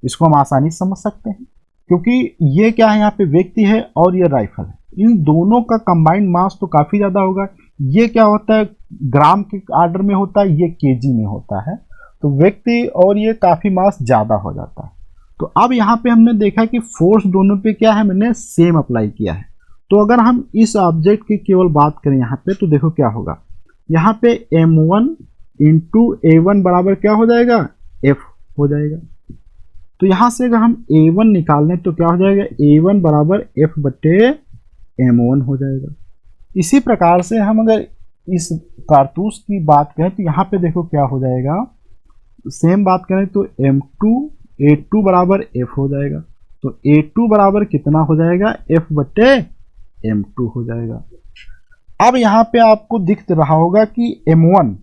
इसको हम आसानी से समझ सकते हैं, क्योंकि ये क्या है, यहाँ पे व्यक्ति है और ये राइफल है, इन दोनों का कंबाइंड मास तो काफ़ी ज़्यादा होगा। ये क्या होता है, ग्राम के आर्डर में होता है, ये केजी में होता है, तो व्यक्ति और ये काफ़ी मास ज़्यादा हो जाता है। तो अब यहाँ पे हमने देखा कि फोर्स दोनों पे क्या है, मैंने सेम अप्लाई किया है। तो अगर हम इस ऑब्जेक्ट की केवल बात करें यहाँ पे, तो देखो क्या होगा, यहाँ पे m1 इंटू a1 बराबर क्या हो जाएगा, f हो जाएगा। तो यहाँ से अगर हम a1 निकाल लें तो क्या हो जाएगा, a1 बराबर f बटे m1 हो जाएगा। इसी प्रकार से हम अगर इस कारतूस की बात करें तो यहाँ पे देखो क्या हो जाएगा, सेम बात करें तो m2 a2 बराबर f हो जाएगा। तो a2 बराबर कितना हो जाएगा, f बटे m2 हो जाएगा। अब यहाँ पे आपको दिख रहा होगा कि m1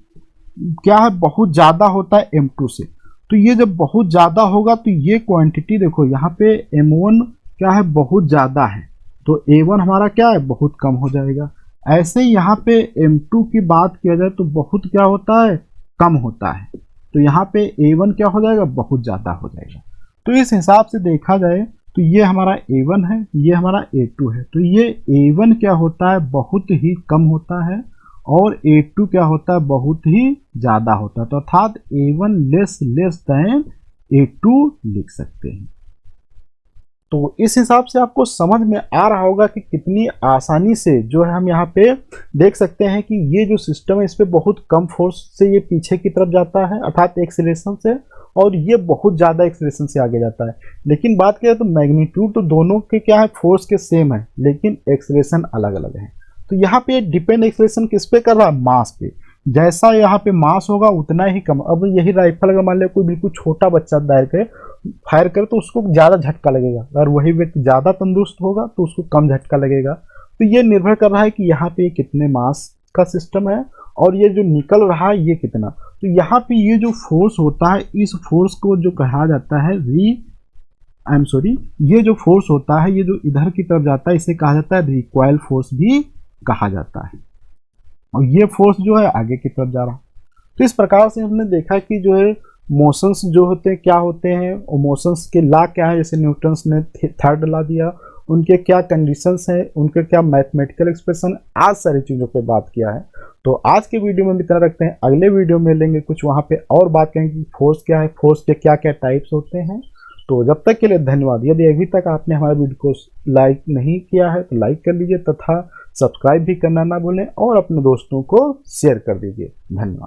क्या है, बहुत ज़्यादा होता है m2 से। तो ये जब बहुत ज़्यादा होगा तो ये क्वांटिटी देखो यहाँ पे m1 क्या है, बहुत ज़्यादा है, तो a1 हमारा क्या है, बहुत कम हो जाएगा। ऐसे ही यहाँ पे m2 की बात किया जाए तो बहुत क्या होता है, कम होता है, तो यहाँ पे a1 क्या हो जाएगा, बहुत ज़्यादा हो जाएगा। तो इस हिसाब से देखा जाए तो ये हमारा a1 है, ये हमारा a2 है, तो ये a1 क्या होता है, बहुत ही कम होता है, और a2 क्या होता है, बहुत ही ज़्यादा होता है। तो अर्थात a1 लेस देन a2 लिख सकते हैं। तो इस हिसाब से आपको समझ में आ रहा होगा कि कितनी आसानी से जो है हम यहाँ पे देख सकते हैं कि ये जो सिस्टम है इस पे बहुत कम फोर्स से ये पीछे की तरफ जाता है, अर्थात एक्सीलरेशन से, और ये बहुत ज़्यादा एक्सीलरेशन से आगे जाता है। लेकिन बात करें तो मैग्नीट्यूड तो दोनों के क्या है, फोर्स के सेम है, लेकिन एक्सीलरेशन अलग अलग है। तो यहाँ पे डिपेंड एक्सीलरेशन किस पे कर रहा है, मास पे। जैसा यहाँ पे मास होगा उतना ही कम। अब यही राइफल अगर मान लिया कोई बिल्कुल छोटा बच्चा फायर करे तो उसको ज़्यादा झटका लगेगा, अगर वही व्यक्ति ज़्यादा तंदुरुस्त होगा तो उसको कम झटका लगेगा। तो ये निर्भर कर रहा है कि यहाँ पे कितने मास का सिस्टम है और ये जो निकल रहा है ये कितना। तो यहाँ पे ये जो फोर्स होता है, इस फोर्स को जो कहा जाता है ये जो फोर्स होता है, ये जो इधर की तरफ जाता है इसे कहा जाता है रिकॉइल फोर्स भी कहा जाता है, और ये फोर्स जो है आगे की तरफ जा रहा है। तो इस प्रकार से हमने देखा कि जो है मोशंस जो होते हैं क्या होते हैं, और मोशंस के लॉ क्या है, जैसे न्यूटन्स ने थर्ड लॉ दिया, उनके क्या कंडीशंस हैं, उनके क्या मैथमेटिकल एक्सप्रेशन, आज सारी चीज़ों पे बात किया है। तो आज के वीडियो में इतना रखते हैं, अगले वीडियो में लेंगे कुछ वहाँ पे और बात करेंगे कि फोर्स क्या है, फोर्स के क्या क्या टाइप्स होते हैं। तो जब तक के लिए धन्यवाद। यदि अभी तक आपने हमारे वीडियो को लाइक नहीं किया है तो लाइक कर लीजिए, तथा सब्सक्राइब भी करना ना भूलें और अपने दोस्तों को शेयर कर दीजिए। धन्यवाद।